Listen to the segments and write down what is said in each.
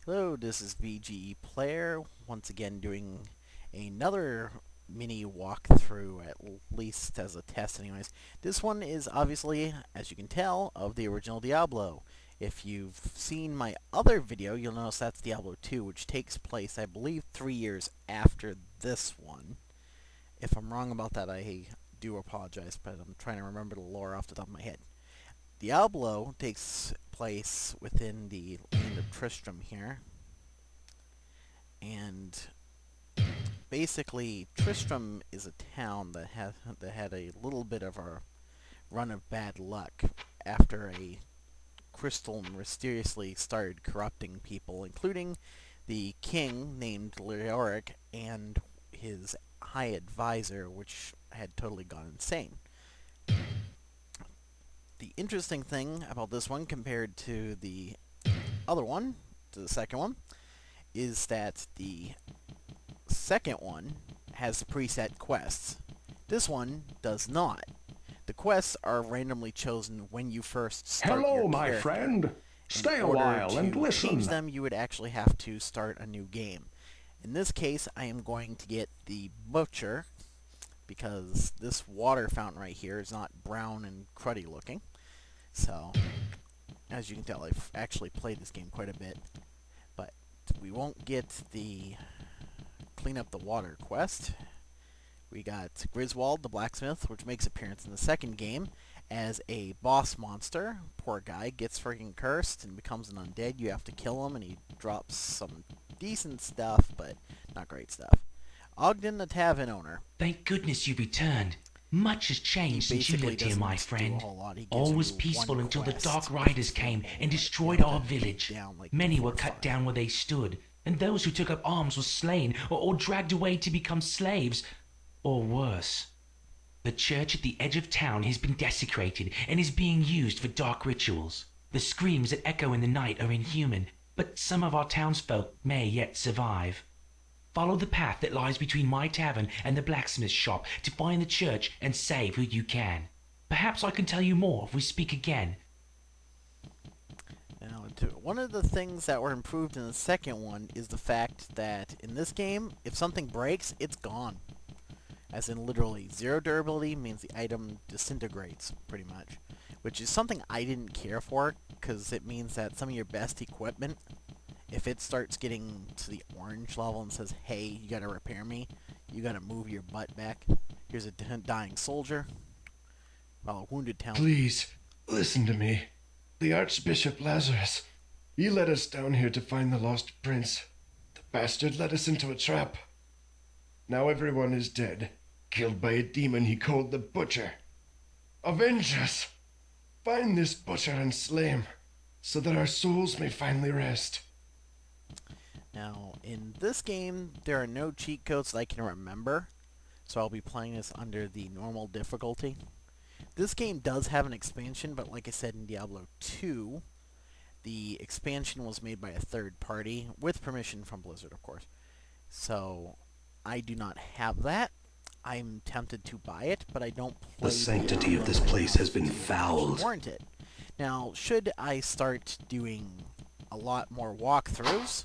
Hello, this is VGPlayer, once again doing another mini walkthrough, at least as a test anyways. This one is obviously, as you can tell, of the original Diablo. If you've seen my other video, you'll notice that's Diablo 2, which takes place, I believe, 3 years after this one. If I'm wrong about that, I do apologize, but I'm trying to remember the lore off the top of my head. Diablo takes place within the land of Tristram here, and basically Tristram is a town that had a little bit of a run of bad luck after a crystal mysteriously started corrupting people, including the king named Leoric and his high advisor, which had totally gone insane. The interesting thing about this one compared to the other one, to the second one, is that the second one has preset quests. This one does not. The quests are randomly chosen when you first start your Hello, my character. friend. Stay a In order while and to listen. change them, you would actually have to start a new game. In this case, I am going to get the Butcher, because this water fountain right here is not brown and cruddy looking. So, as you can tell, I've actually played this game quite a bit. But we won't get the clean up the water quest. We got Griswold, the blacksmith, which makes appearance in the second game as a boss monster. Poor guy gets freaking cursed and becomes an undead. You have to kill him, and he drops some decent stuff, but not great stuff. Ogden, the tavern owner. Thank goodness you returned. Much has changed since you lived here, my friend. All was peaceful until the Dark Riders came and destroyed our village. Many were cut down where they stood, and those who took up arms were slain or dragged away to become slaves, or worse. The church at the edge of town has been desecrated and is being used for dark rituals. The screams that echo in the night are inhuman, but some of our townsfolk may yet survive. Follow the path that lies between my tavern and the blacksmith's shop to find the church and save who you can. Perhaps I can tell you more if we speak again. Now, one of the things that were improved in the second one is the fact that in this game, if something breaks, it's gone. As in literally, zero durability means the item disintegrates, pretty much. Which is something I didn't care for, because it means that some of your best equipment, if it starts getting to the orange level and says, hey, you gotta repair me, you gotta move your butt back. Here's a dying soldier. While a wounded town... Please, listen to me. The Archbishop Lazarus. He led us down here to find the lost prince. The bastard led us into a trap. Now everyone is dead, killed by a demon he called the Butcher. Avenge us! Find this Butcher and slay him, so that our souls may finally rest. Now, in this game, there are no cheat codes that I can remember, so I'll be playing this under the normal difficulty. This game does have an expansion, but like I said in Diablo 2, the expansion was made by a third party, with permission from Blizzard, of course. So, I do not have that. I'm tempted to buy it, but I don't play... The sanctity of this place has been fouled. Warrant it. Now, should I start doing a lot more walkthroughs,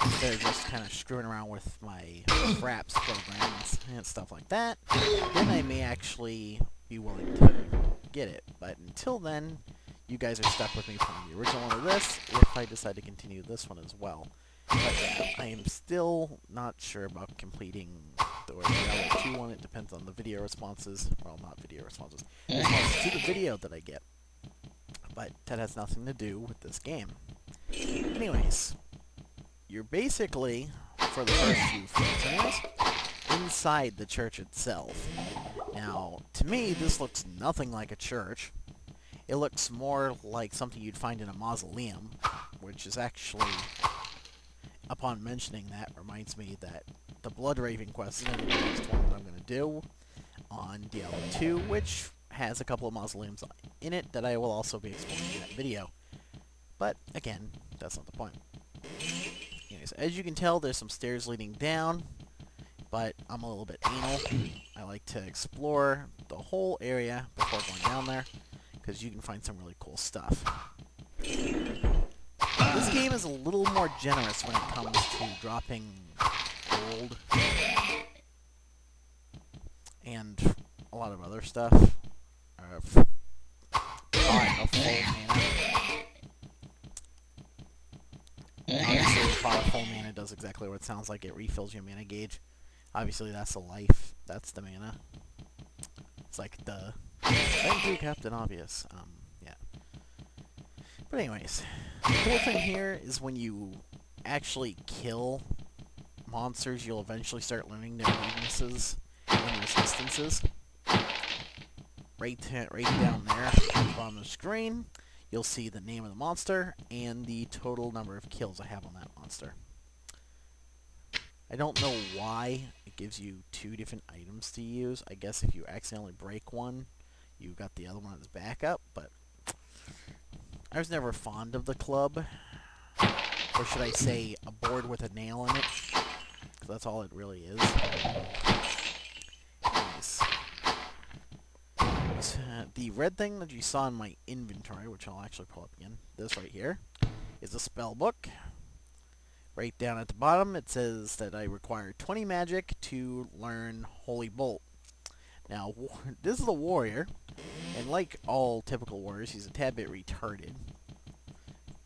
instead of just kind of screwing around with my fraps programs and stuff like that, then I may actually be willing to get it. But until then, you guys are stuck with me from the original one of this, if I decide to continue this one as well. But I am still not sure about completing the Diablo 2 one. It depends on the video responses. Well, not video responses. Responses to the video that I get. But that has nothing to do with this game. Anyways, you're basically, for the first few films, inside the church itself. Now, to me, this looks nothing like a church. It looks more like something you'd find in a mausoleum, which is actually, upon mentioning that, reminds me that the Blood Raven quest is going to be the next one that I'm going to do on Diablo 2, which has a couple of mausoleums in it that I will also be exploring in that video. But, again, that's not the point. Anyways, as you can tell, there's some stairs leading down, but I'm a little bit anal. I like to explore the whole area before going down there, because you can find some really cool stuff. This game is a little more generous when it comes to dropping gold and a lot of other stuff. A full mana. Honestly, the product full mana does exactly what it sounds like. It refills your mana gauge. Obviously, that's the life. That's the mana. It's like the... Thank you, Captain Obvious. Yeah. But anyways, the cool thing here is when you actually kill monsters, you'll eventually start learning their weaknesses and resistances. Right down there at the bottom of the screen, you'll see the name of the monster and the total number of kills I have on that monster. I don't know why it gives you 2 different items to use. I guess if you accidentally break one, you got the other one as backup, but I was never fond of the club. Or should I say, a board with a nail in it, because that's all it really is. Nice. The red thing that you saw in my inventory, which I'll actually pull up again, this right here, is a spell book. Right down at the bottom, it says that I require 20 magic to learn Holy Bolt. Now, this is a warrior, and like all typical warriors, he's a tad bit retarded.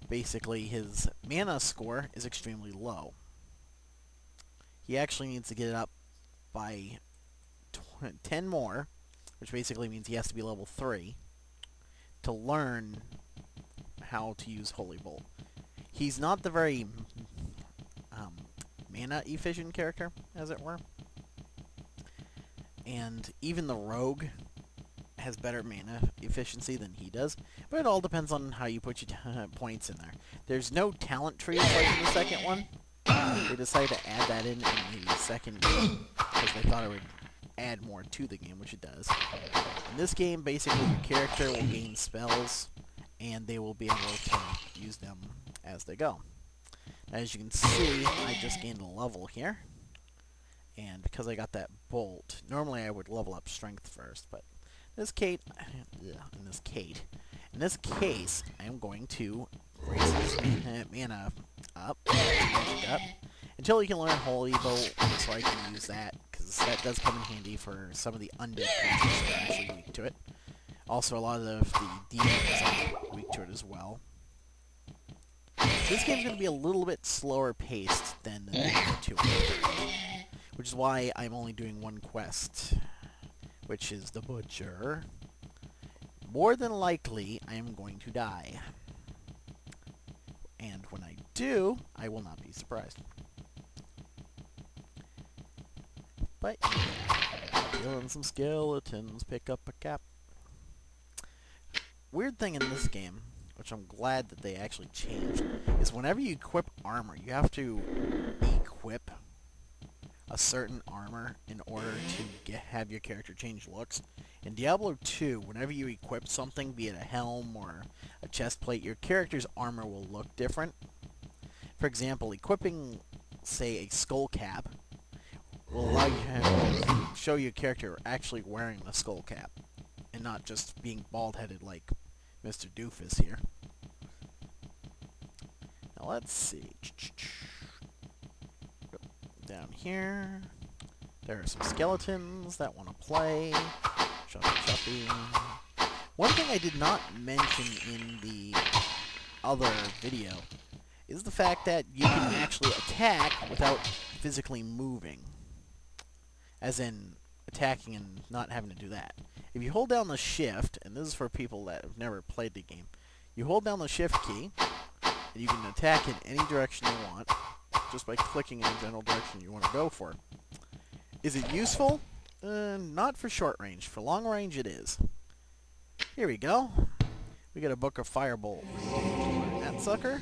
Basically, his mana score is extremely low. He actually needs to get it up by 10 more, which basically means he has to be level 3, to learn how to use Holy Bolt. He's not the very mana-efficient character, as it were. And even the rogue has better mana efficiency than he does, but it all depends on how you put your points in there. There's no talent trees like in the second one. They decided to add that in the second game because they thought it would add more to the game, which it does. In this game, basically your character will gain spells, and they will be able to use them as they go. As you can see, I just gained a level here. And because I got that bolt, normally I would level up strength first, but in this case, I am going to raise his mana up, until you can learn Holy Bolt, so I can use that, because that does come in handy for some of the undead creatures that are actually weak to it. Also, a lot of the demons are weak to it as well. This game's going to be a little bit slower paced than the Diablo 2 one, which is why I'm only doing one quest, which is the Butcher. More than likely, I am going to die. And when I do, I will not be surprised. But yeah, killing some skeletons, pick up a cap. Weird thing in this game, which I'm glad that they actually changed, is whenever you equip armor, you have to equip a certain armor in order to have your character change looks. In Diablo 2, whenever you equip something, be it a helm or a chest plate, your character's armor will look different. For example, equipping, say, a skull cap will allow you to show your character actually wearing the skull cap and not just being bald-headed like Mr. Doofus here. Now let's see. Down here, there are some skeletons that want to play. Choppy. One thing I did not mention in the other video is the fact that you can actually attack without physically moving. As in, attacking and not having to do that. If you hold down the shift, and this is for people that have never played the game, you hold down the shift key, and you can attack in any direction you want, just by clicking in the general direction you want to go for. Is it useful? Not for short range. For long range, it is. Here we go. We got a book of Firebolt. That sucker.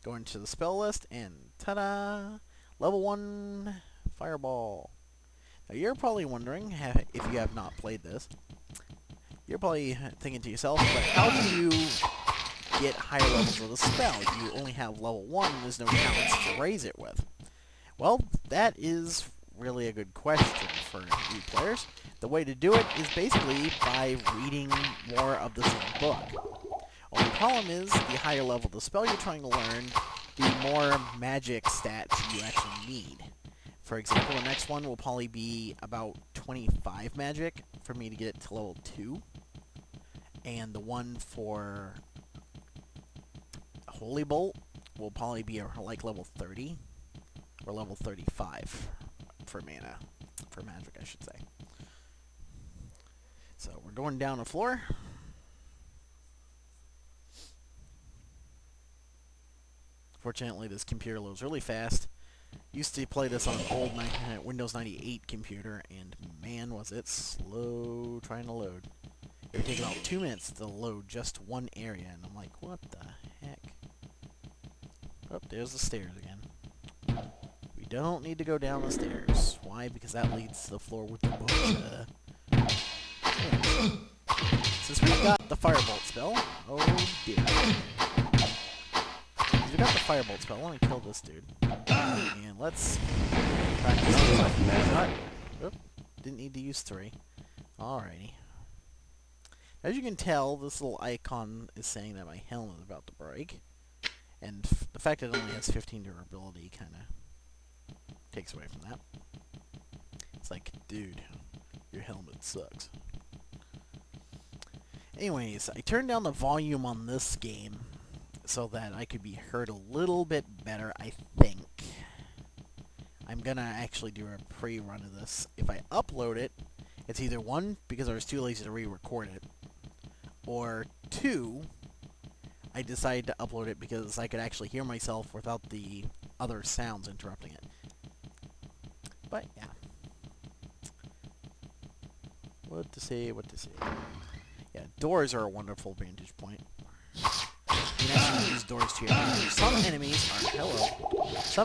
Go into the spell list, and ta-da! Level 1 Fireball. Now, you're probably wondering, if you have not played this, you're probably thinking to yourself, but how do you get higher levels of the spell? You only have level 1 and there's no talents to raise it with. Well, that is really a good question for new players. The way to do it is basically by reading more of the same book. Well, the problem is, the higher level the spell you're trying to learn, the more magic stats you actually need. For example, the next one will probably be about 25 magic for me to get it to level 2. And the one for Holy Bolt will probably be like level 30 or level 35 for mana. For magic, I should say. So we're going down the floor. Fortunately, this computer loads really fast. Used to play this on an old Windows 98 computer, and man, was it slow trying to load. It would take about 2 minutes to load just one area, and I'm like, what the heck? Oh, there's the stairs again. We don't need to go down the stairs. Why? Because that leads to the floor with the butcher. Anyways, since we've got the firebolt spell, oh dear. We got the firebolt spell. I want to kill this dude. And let's practice the shot. Oop, didn't need to use 3. Alrighty. As you can tell, this little icon is saying that my helm is about to break. And the fact that it only has 15 durability kind of takes away from that. It's like, dude, your helmet sucks. Anyways, I turned down the volume on this game so that I could be heard a little bit better, I think. I'm gonna actually do a pre-run of this. If I upload it, it's either 1, because I was too lazy to re-record it, or 2, I decided to upload it because I could actually hear myself without the other sounds interrupting it. But, yeah. What to say, what to say. Yeah, doors are a wonderful vantage point. You can actually use doors to your advantage. Some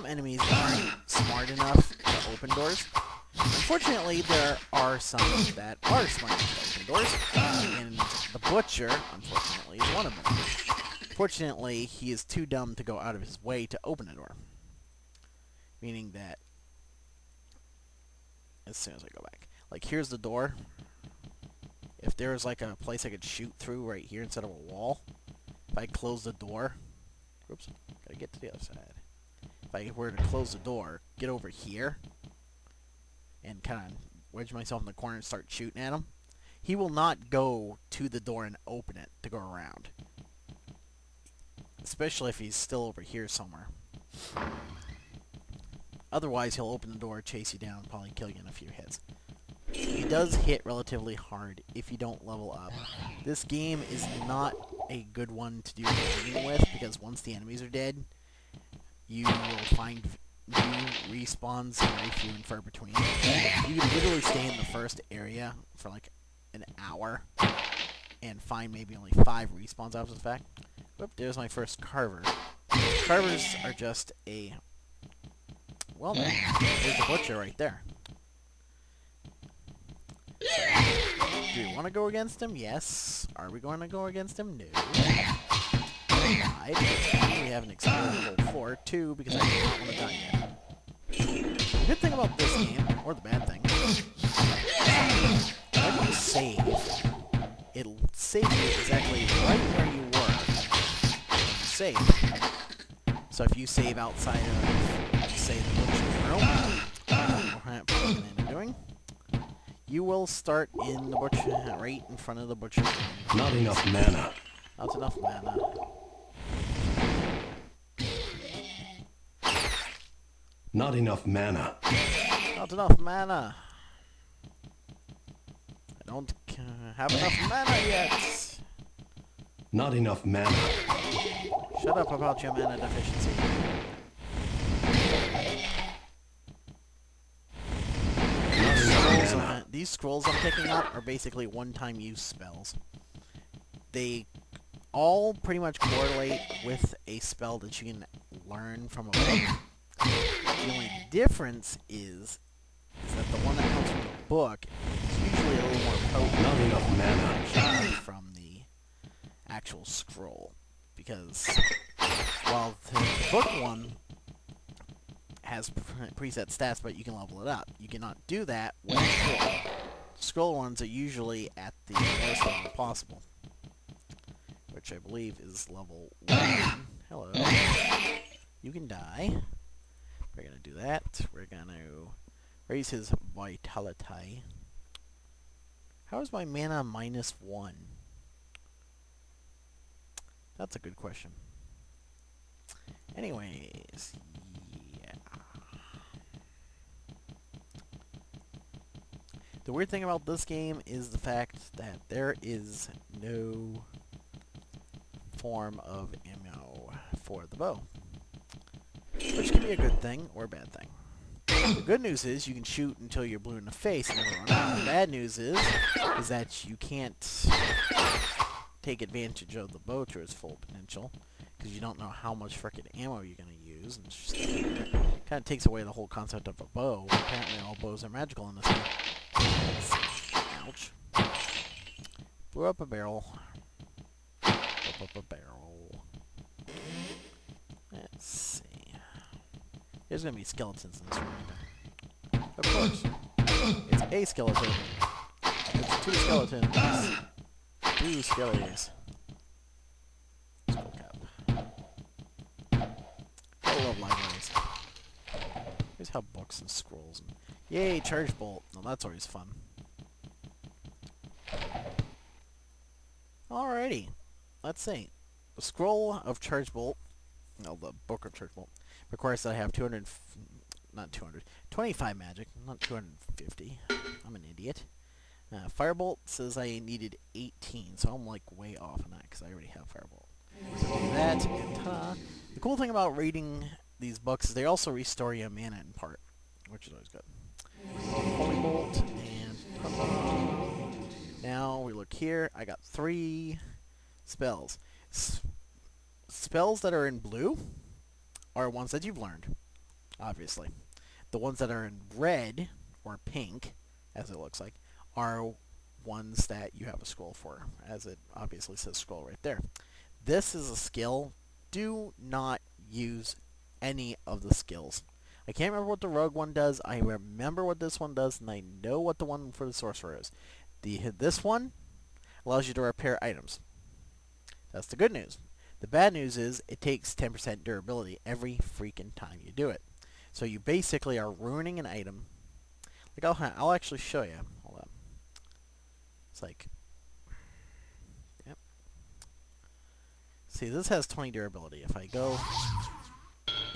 enemies aren't smart enough to open doors. Unfortunately, there are some that are smart enough to open doors, and the Butcher, unfortunately, is one of them. Fortunately, he is too dumb to go out of his way to open a door. Meaning that, as soon as I go back, like, here's the door. If there was like a place I could shoot through right here instead of a wall, if I close the door, oops, gotta get to the other side. If I were to close the door, get over here, and kind of wedge myself in the corner and start shooting at him, he will not go to the door and open it to go around. Especially if he's still over here somewhere. Otherwise, he'll open the door, chase you down, and probably kill you in a few hits. He does hit relatively hard if you don't level up. This game is not a good one to do laning with, because once the enemies are dead, you will find new respawns very few and far between. You can literally stay in the first area for like an hour and find maybe only 5 respawns after the fact. Whoop, there's my first Carver. Carvers are just a... Well then, there's the Butcher right there. Do we want to go against him? Yes. Are we going to go against him? No. 5. We have an experience level 4. 2, because I do not want to die yet. The good thing about this game, or the bad thing, when you save, it'll save you exactly right where you were when you save. So if you save outside of, say, the Butcher's room, what I'm going to end up doing, you will start in the Butcher, right in front of the Butcher's room. Not enough mana. Not enough mana. Not enough mana. Not enough mana. I don't have enough mana yet. Not enough mana. Shut up about your mana deficiency. These scrolls I'm picking up are basically one-time use spells. They all pretty much correlate with a spell that you can learn from a book. The only difference is that the one that comes from the book is usually a little more potent. Not enough mana. From the actual scroll. Because while the book one has preset stats, but you can level it up. You cannot do that with scroll. Scroll ones are usually at the lowest level possible. Which which I believe is level 1. Hello. You can die. We're going to do that. We're going to raise his vitality. How is my mana -1? That's a good question. Anyways, yeah. The weird thing about this game is the fact that there is no form of ammo for the bow, which can be a good thing or a bad thing. The good news is you can shoot until you're blue in the face and never run out. The bad news is that you can't take advantage of the bow to its full potential because you don't know how much frickin' ammo you're going to use, and kind of takes away the whole concept of a bow. Apparently all bows are magical in this game. Ouch. Blew up a barrel. Blew up a barrel. Let's see. There's going to be skeletons in this room. Of course. It's a skeleton. It's 2 skeletons. 2 skellies. Skull cap. I love libraries. Here's how books and scrolls. And yay, charge bolt. Well, that's always fun. Alrighty. Let's see. The scroll of charge bolt. No, the book of charge bolt requires that I have 25 magic, not 250. I'm an idiot. Firebolt says I needed 18, so I'm like way off on that because I already have Firebolt. So do that, and ta-da. The cool thing about reading these books is they also restore your mana in part, which is always good. Holy Bolt, and ta-da. Now we look here. I got 3 spells. Spells that are in blue are ones that you've learned, obviously. The ones that are in red, or pink, as it looks like, are ones that you have a scroll for, as it obviously says scroll right there. This is a skill. Do not use any of the skills. I can't remember what the rogue one does. I remember what this one does, and I know what the one for the sorcerer is. This one allows you to repair items. That's the good news. The bad news is it takes 10% durability every freaking time you do it. So you basically are ruining an item. Like I'll actually show you. Hold on. It's like, yep. See, this has 20 durability. If I go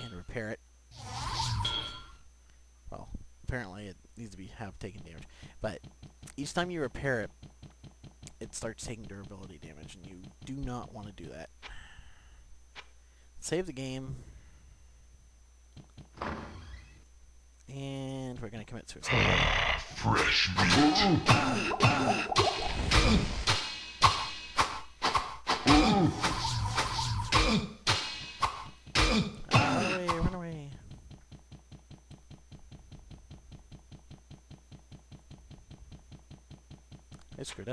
and repair it, well, apparently it needs to have taken damage. But each time you repair it, it starts taking durability damage, and you do not want to do that. Save the game. And we're going to commit suicide. Fresh meat. Run away. I screwed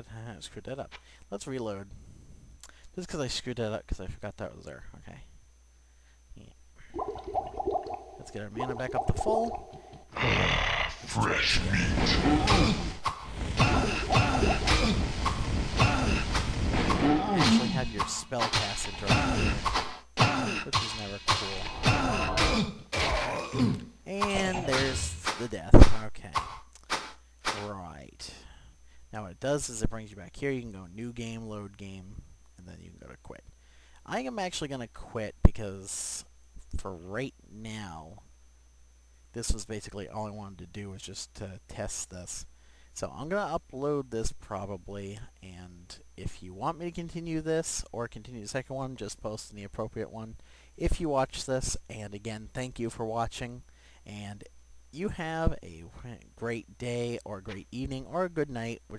that up. Let's reload. Just because I screwed that up because I forgot that was there. Okay. Yeah. Let's get our mana back up to full. Fresh meat. You actually have your spell casted right here, which is never cool. And there's the death. Okay. Right. Now what it does is it brings you back here. You can go new game, load game, and then you can go to quit. I am actually going to quit because for right now, this was basically all I wanted to do was just to test this. So I'm going to upload this probably, and if you want me to continue this or continue the second one, just post in the appropriate one if you watch this. And again, thank you for watching, and you have a great day or a great evening or a good night, which